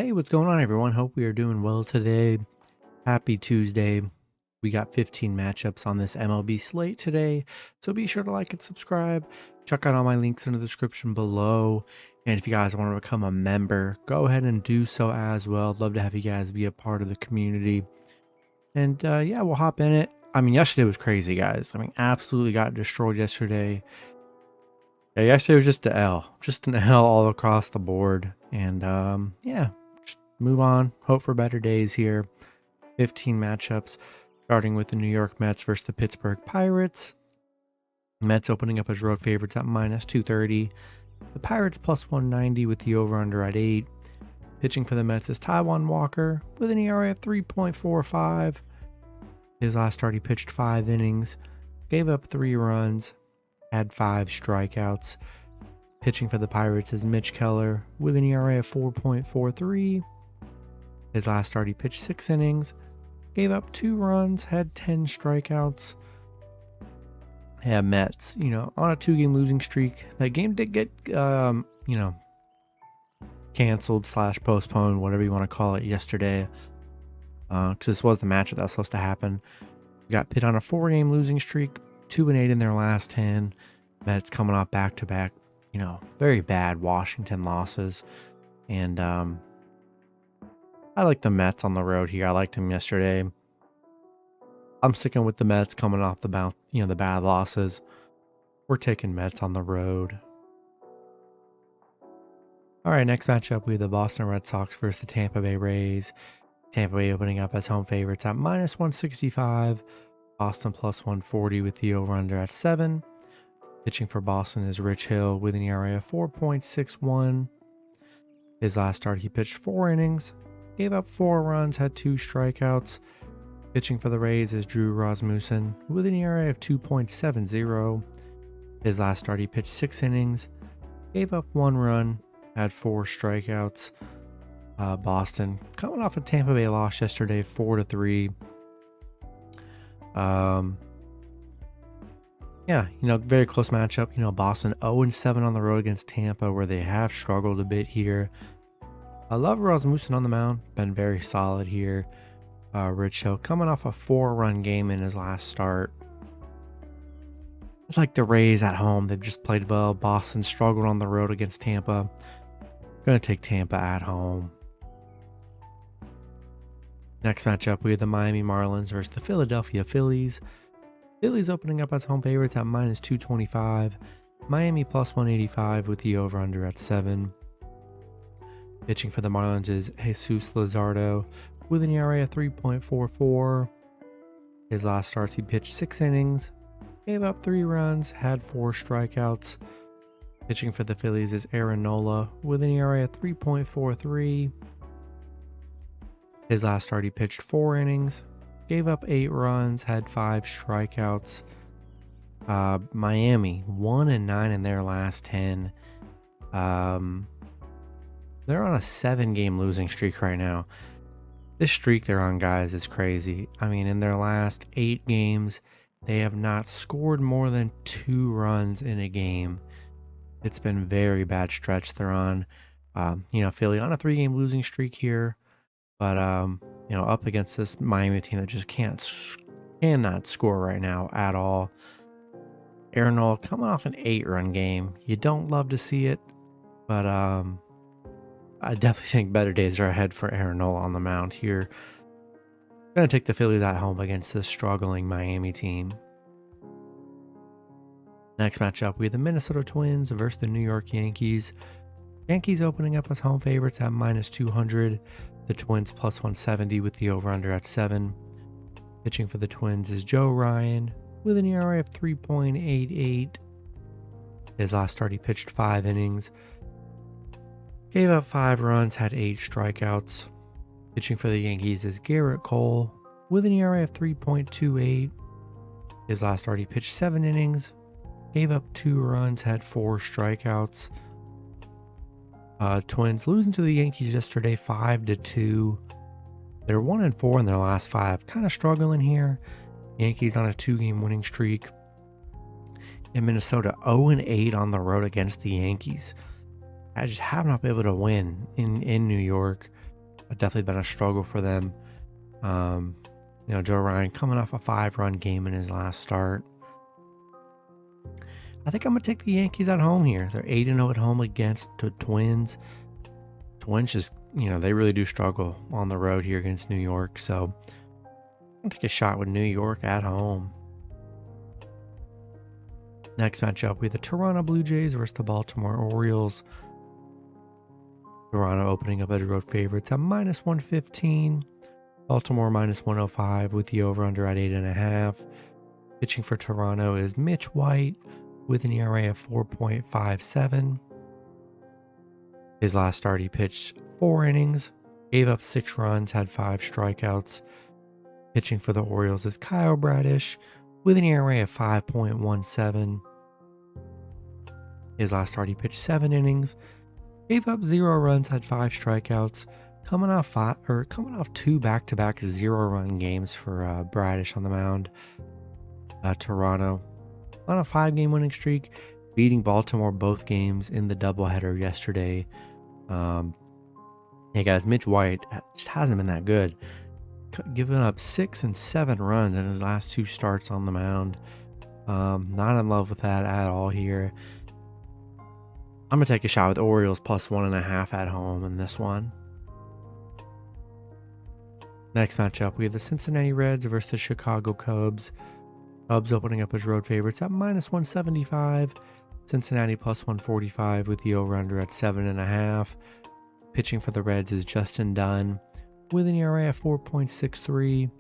Hey, what's going on, everyone? Hope we are doing well today. Happy Tuesday. We got 15 matchups on this MLB slate today, so be sure to like and subscribe. Check out all my links in the description below. And if you guys want to become a member, go ahead and do so as well. I'd love to have you guys be a part of the community. And yeah, we'll hop in it. I mean, yesterday was crazy, guys. I mean, absolutely got destroyed yesterday. Yeah, yesterday was just an L all across the board. And yeah, just move on. Hope for better days here. 15 matchups, starting with the New York Mets versus the Pittsburgh Pirates. Mets opening up as road favorites at minus 230. The Pirates plus 190 with the over-under at 8. Pitching for the Mets is Taijuan Walker with an ERA of 3.45. His last start, he pitched 5 innings, gave up 3 runs, had 5 strikeouts. Pitching for the Pirates is Mitch Keller with an ERA of 4.43. His last start, he pitched 6 innings, gave up 2 runs, had 10 strikeouts. Yeah, Mets, on a 2-game losing streak. That game did get, canceled / postponed, whatever you want to call it, yesterday. Because this was the matchup that was supposed to happen. We got Pitt on a 4-game losing streak, 2-8 in their last 10. Mets coming off back-to-back, very bad Washington losses. And I like the Mets on the road here. I liked them yesterday. I'm sticking with the Mets coming off the bad losses. We're taking Mets on the road. All right, next matchup, we have the Boston Red Sox versus the Tampa Bay Rays. Tampa Bay opening up as home favorites at minus 165. Boston plus 140 with the over-under at 7. Pitching for Boston is Rich Hill with an ERA of 4.61. His last start, he pitched 4 innings, gave up 4 runs, had 2 strikeouts. Pitching for the Rays is Drew Rasmussen with an ERA of 2.70. His last start, he pitched 6 innings, gave up 1 run, had 4 strikeouts. Boston coming off a Tampa Bay loss yesterday, 4-3. Yeah, very close matchup. Boston 0-7 on the road against Tampa, where they have struggled a bit here. I love Rasmussen on the mound, been very solid here. Rich Hill coming off a 4-run game in his last start. It's like the Rays at home. They've just played well. Boston struggled on the road against Tampa. Going to take Tampa at home. Next matchup, we have the Miami Marlins versus the Philadelphia Phillies. Phillies opening up as home favorites at minus 225. Miami plus 185 with the over-under at 7. Pitching for the Marlins is Jesus Luzardo with an ERA of 3.44. His last starts, he pitched 6 innings, gave up 3 runs, had 4 strikeouts. Pitching for the Phillies is Aaron Nola with an ERA of 3.43. His last start, he pitched 4 innings, gave up 8 runs, had 5 strikeouts. Miami 1-9 in their last 10. They're on a 7-game losing streak right now. This streak they're on, guys, is crazy. I mean, in their last 8 games, they have not scored more than 2 runs in a game. It's been very bad stretch they're on. Philly on a 3-game losing streak here, but up against this Miami team that just cannot score right now at all. Aaron Nola coming off an 8-run game. You don't love to see it, but I definitely think better days are ahead for Aaron Nola on the mound here. Going to take the Phillies at home against this struggling Miami team. Next matchup, we have the Minnesota Twins versus the New York Yankees. Yankees opening up as home favorites at minus 200. The Twins plus 170 with the over-under at 7. Pitching for the Twins is Joe Ryan with an ERA of 3.88. His last start, he pitched 5 innings, gave up 5 runs, had 8 strikeouts. Pitching for the Yankees is Garrett Cole with an ERA of 3.28. His last start, he pitched 7 innings, gave up 2 runs, had 4 strikeouts. Twins losing to the Yankees yesterday, 5-2. They're 1-4 in their last 5. Kind of struggling here. Yankees on a 2-game winning streak. In Minnesota, 0-8 on the road against the Yankees. I just have not been able to win in New York. definitely been a struggle for them. Joe Ryan coming off a 5-run game in his last start. I think I'm going to take the Yankees at home here. They're 8-0 at home against the Twins. Twins just, they really do struggle on the road here against New York. So I'm going to take a shot with New York at home. Next matchup, we have the Toronto Blue Jays versus the Baltimore Orioles. Toronto opening up as road favorites at -115. Baltimore -105 with the over-under at 8.5. Pitching for Toronto is Mitch White with an ERA of 4.57. His last start, he pitched 4 innings, gave up 6 runs, had 5 strikeouts. Pitching for the Orioles is Kyle Bradish with an ERA of 5.17. His last start, he pitched 7 innings, gave up 0 runs, had 5 strikeouts. Coming off 2 back-to-back 0-run games for Bradish on the mound. Toronto on a 5-game winning streak, beating Baltimore both games in the doubleheader yesterday. Hey guys, Mitch White just hasn't been that good. Giving up 6 and 7 runs in his last 2 starts on the mound. Not in love with that at all here. I'm going to take a shot with Orioles +1.5 at home in this one. Next matchup, we have the Cincinnati Reds versus the Chicago Cubs. Cubs opening up as road favorites at -175. Cincinnati +145 with the over-under at 7.5. Pitching for the Reds is Justin Dunn with an ERA of 4.63.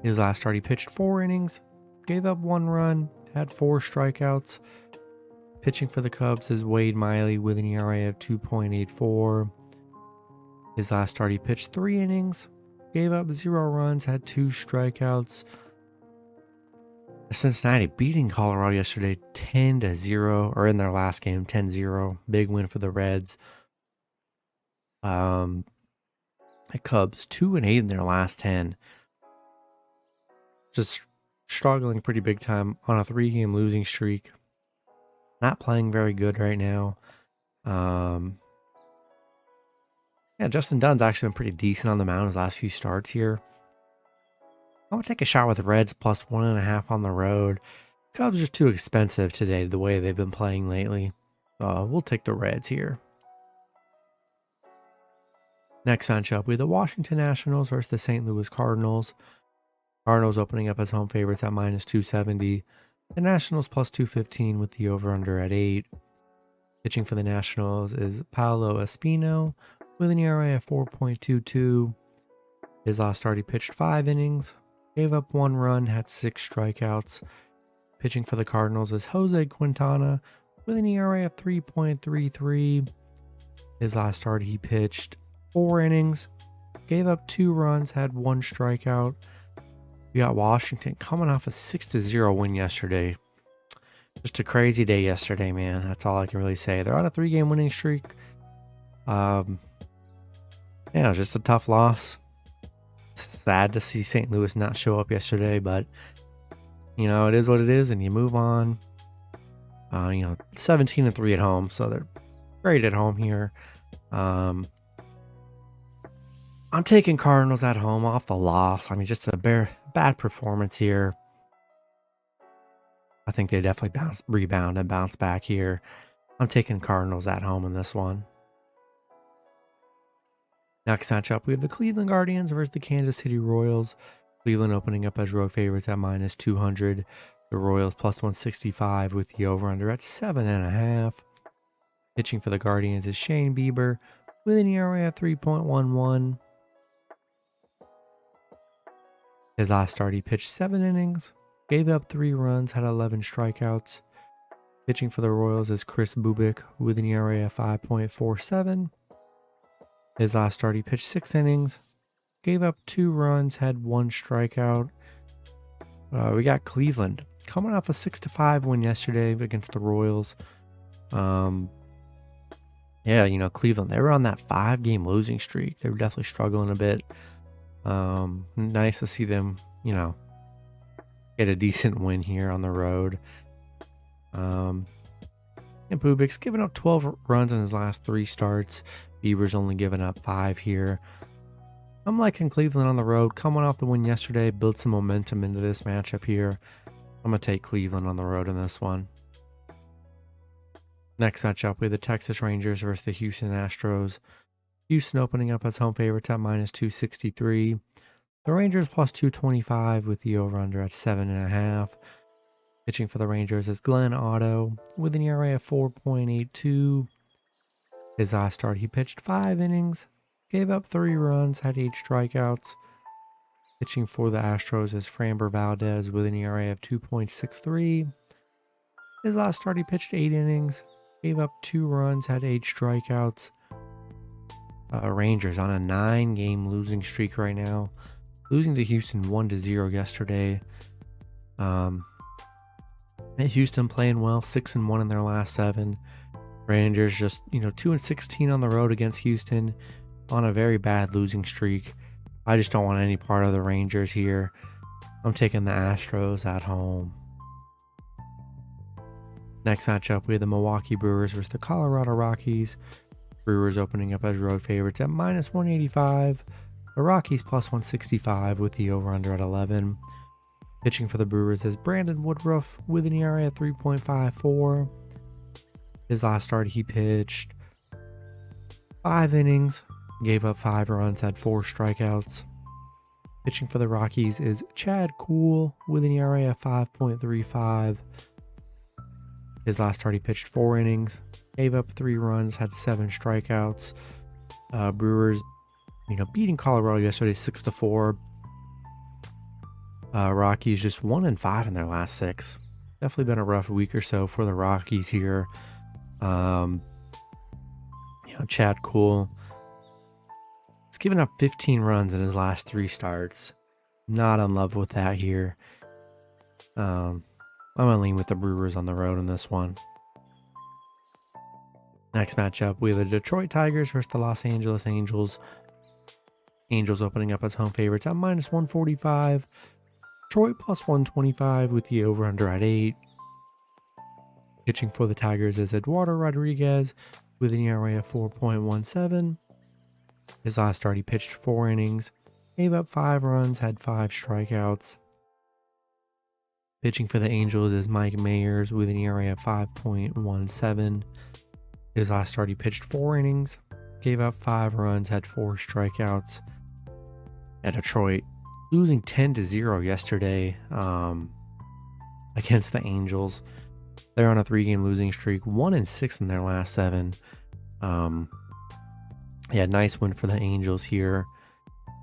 His last start, he pitched 4 innings, gave up 1 run, had 4 strikeouts. Pitching for the Cubs is Wade Miley with an ERA of 2.84. His last start, he pitched 3 innings, gave up 0 runs, had 2 strikeouts. Cincinnati beating Colorado yesterday 10-0, or in their last game 10-0. Big win for the Reds. The Cubs 2-8 in their last 10. Just struggling pretty big time on a 3-game losing streak. Not playing very good right now. Justin Dunn's actually been pretty decent on the mound his last few starts here. I'm going to take a shot with the Reds +1.5 on the road. Cubs are too expensive today the way they've been playing lately. We'll take the Reds here. Next matchup, we have the Washington Nationals versus the St. Louis Cardinals. Cardinals opening up as home favorites at -270. The Nationals +215 with the over-under at 8. Pitching for the Nationals is Paolo Espino with an ERA of 4.22. His last start, he pitched 5 innings, gave up 1 run, had 6 strikeouts. Pitching for the Cardinals is Jose Quintana with an ERA of 3.33. His last start, he pitched 4 innings, gave up 2 runs, had 1 strikeout. We got Washington coming off a 6-0 win yesterday. Just a crazy day yesterday, man. That's all I can really say. They're on a 3-game winning streak. Just a tough loss. It's sad to see St. Louis not show up yesterday, but it is what it is, and you move on. 17-3 at home, so they're great at home here. I'm taking Cardinals at home off the loss. Just a bad performance here. I think they definitely rebound and bounce back here. I'm taking Cardinals at home in this one. Next matchup, we have the Cleveland Guardians versus the Kansas City Royals. Cleveland opening up as road favorites at -200. The Royals +165 with the over-under at 7.5. Pitching for the Guardians is Shane Bieber with an ERA of 3.11. His last start, he pitched 7 innings, gave up 3 runs, had 11 strikeouts. Pitching for the Royals is Chris Bubik with an ERA of 5.47. His last start, he pitched 6 innings, gave up 2 runs, had 1 strikeout. We got Cleveland coming off a 6-5 win yesterday against the Royals. Cleveland, they were on that 5-game losing streak. They were definitely struggling a bit. Nice to see them, get a decent win here on the road. And Bubik's given up 12 runs in his last 3 starts. Beavers only giving up 5 here. I'm liking Cleveland on the road. Coming off the win yesterday, build some momentum into this matchup here. I'm going to take Cleveland on the road in this one. Next matchup, we have the Texas Rangers versus the Houston Astros. Houston opening up as home favorites at -263. The Rangers plus 225 with the over-under at 7.5. Pitching for the Rangers is Glenn Otto with an ERA of 4.82. His last start, he pitched 5 innings, gave up 3 runs, had 8 strikeouts. Pitching for the Astros is Framber Valdez with an ERA of 2.63. His last start, he pitched 8 innings, gave up 2 runs, had 8 strikeouts. Rangers on a 9-game losing streak right now, losing to Houston 1-0 yesterday. Houston playing well, 6-1 in their last 7. Rangers just 2-16 on the road against Houston, on a very bad losing streak. I just don't want any part of the Rangers here. I'm taking the Astros at home. Next matchup, we have the Milwaukee Brewers versus the Colorado Rockies. Brewers opening up as road favorites at -185. The Rockies plus 165 with the over-under at 11. Pitching for the Brewers is Brandon Woodruff with an ERA at 3.54. His last start, he pitched 5 innings, gave up 5 runs, had 4 strikeouts. Pitching for the Rockies is Chad Kuhl with an ERA of 5.35. His last start, he pitched 4 innings, gave up 3 runs, had 7 strikeouts. Brewers, beating Colorado yesterday 6-4. Rockies just 1-5 in their last 6. Definitely been a rough week or so for the Rockies here. Chad Kuhl, he's given up 15 runs in his last 3 starts. Not in love with that here. I'm gonna lean with the Brewers on the road in this one. Next matchup, we have the Detroit Tigers versus the Los Angeles Angels. Angels opening up as home favorites at -145. Detroit plus 125 with the over-under at 8. Pitching for the Tigers is Eduardo Rodriguez with an ERA of 4.17. His last start, he pitched 4 innings, gave up 5 runs, had 5 strikeouts. Pitching for the Angels is Mike Mayers with an ERA of 5.17. His last start, he pitched 4 innings, gave up 5 runs, had 4 strikeouts. At Detroit, losing 10-0 yesterday against the Angels. They're on a 3-game losing streak, 1-6 in their last 7. Nice win for the Angels here.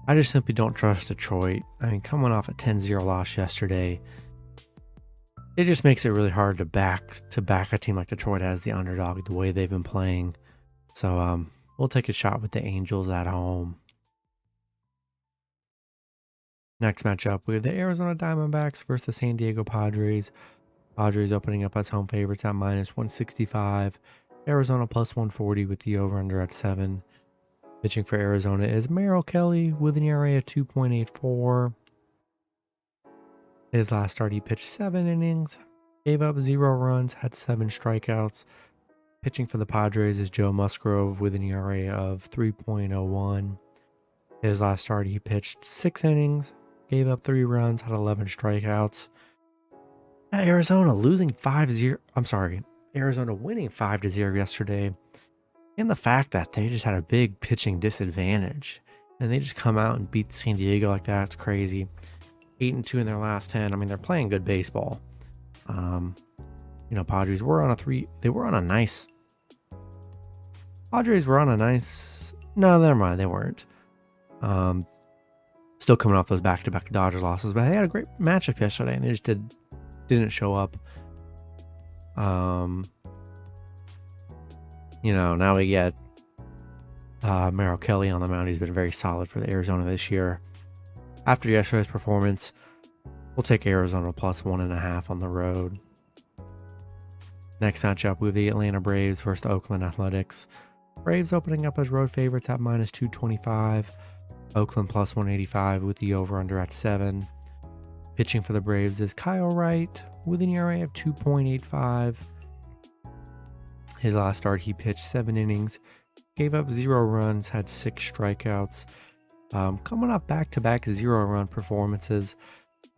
I just simply don't trust Detroit. Coming off a 10-0 loss yesterday, it just makes it really hard to back a team like Detroit as the underdog, the way they've been playing. So we'll take a shot with the Angels at home. Next matchup, we have the Arizona Diamondbacks versus the San Diego Padres. Padres opening up as home favorites at -165. Arizona plus 140 with the over-under at 7. Pitching for Arizona is Merrill Kelly with an ERA of 2.84. His last start, he pitched 7 innings, gave up 0 runs, had 7 strikeouts. Pitching for the Padres is Joe Musgrove with an ERA of 3.01. His last start, he pitched 6 innings, gave up 3 runs, had 11 strikeouts. Arizona losing 5-0. Arizona winning 5-0 yesterday. And the fact that they just had a big pitching disadvantage and they just come out and beat San Diego like that, it's crazy. 8-2 in their last 10. They're playing good baseball. Padres were on a 3. They were on a nice. Padres were on a nice. No, never mind. They weren't. Still coming off those back-to-back Dodgers losses, but they had a great matchup yesterday, and they just didn't show up. Now we get Merrill Kelly on the mound. He's been very solid for the Arizona this year. After yesterday's performance, we'll take Arizona plus 1.5 on the road. Next matchup, we have the Atlanta Braves versus the Oakland Athletics. Braves opening up as road favorites at -225. Oakland plus 185 with the over-under at 7. Pitching for the Braves is Kyle Wright with an ERA of 2.85. His last start, he pitched 7 innings, gave up 0 runs, had 6 strikeouts. Coming off back-to-back 0-run performances.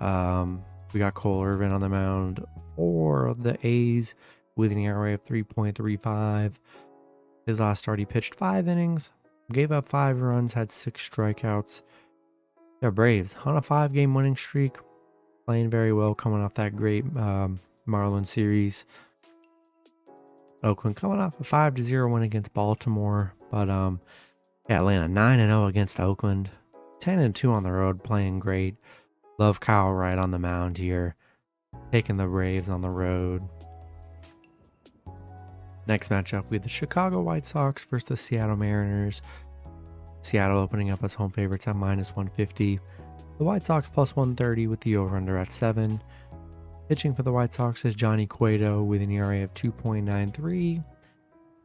We got Cole Irvin on the mound for the A's with an ERA of 3.35. His last start, he pitched 5 innings, gave up 5 runs, had 6 strikeouts. The Braves on a 5-game winning streak, playing very well, coming off that great Marlins series. Oakland coming off a 5-0 win against Baltimore, but Atlanta 9-0 against Oakland, 10-2 on the road, playing great. Love Kyle Wright on the mound here, taking the Braves on the road. Next matchup, we have the Chicago White Sox versus the Seattle Mariners. Seattle opening up as home favorites at -150. The White Sox +130 with the over-under at 7. Pitching for the White Sox is Johnny Cueto with an ERA of 2.93.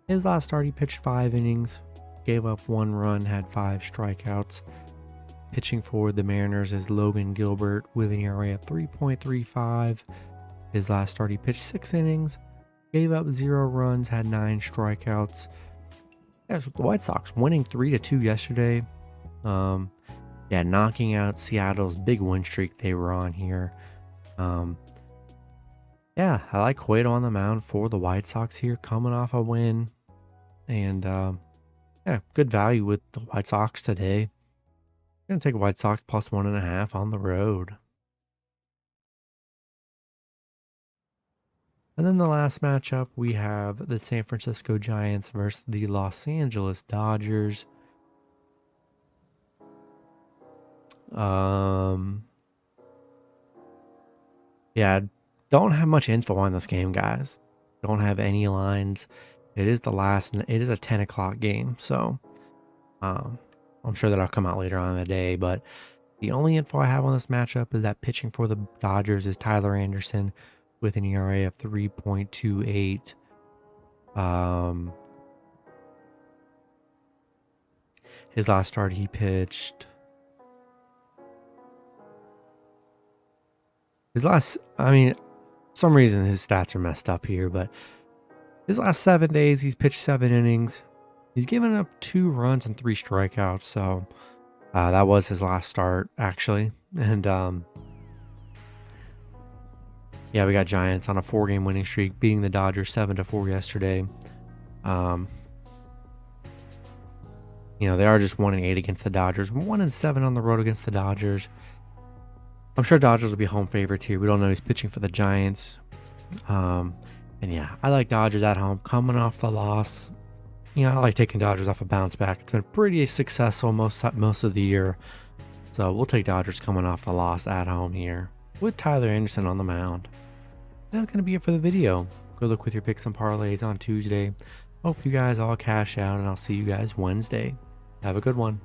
His last start, he pitched 5 innings, gave up 1 run, had 5 strikeouts. Pitching for the Mariners is Logan Gilbert with an ERA of 3.35. His last start, he pitched 6 innings, gave up 0 runs, had 9 strikeouts. Yeah, so the White Sox winning 3-2 yesterday. Knocking out Seattle's big win streak they were on here. I like Cueto on the mound for the White Sox here, coming off a win. And good value with the White Sox today. I'm going to take White Sox +1.5 on the road. And then the last matchup, we have the San Francisco Giants versus the Los Angeles Dodgers. Don't have much info on this game, guys. Don't have any lines. It is a 10 o'clock game, so I'm sure that'll come out later on in the day, but the only info I have on this matchup is that pitching for the Dodgers is Tyler Anderson with an ERA of 3.28. His last start, he pitched some reason his stats are messed up here, but his last 7 days, he's pitched 7 innings. He's given up 2 runs and 3 strikeouts, so that was his last start, actually. And we got Giants on a 4-game winning streak, beating the Dodgers 7-4 yesterday. They are just 1-8 against the Dodgers, 1-7 on the road against the Dodgers. I'm sure Dodgers will be home favorites here. We don't know who's pitching for the Giants. I like Dodgers at home, coming off the loss. I like taking Dodgers off a bounce back. It's been pretty successful most of the year. So we'll take Dodgers coming off the loss at home here with Tyler Anderson on the mound. That's going to be it for the video. Good luck with your picks and parlays on Tuesday. Hope you guys all cash out, and I'll see you guys Wednesday. Have a good one.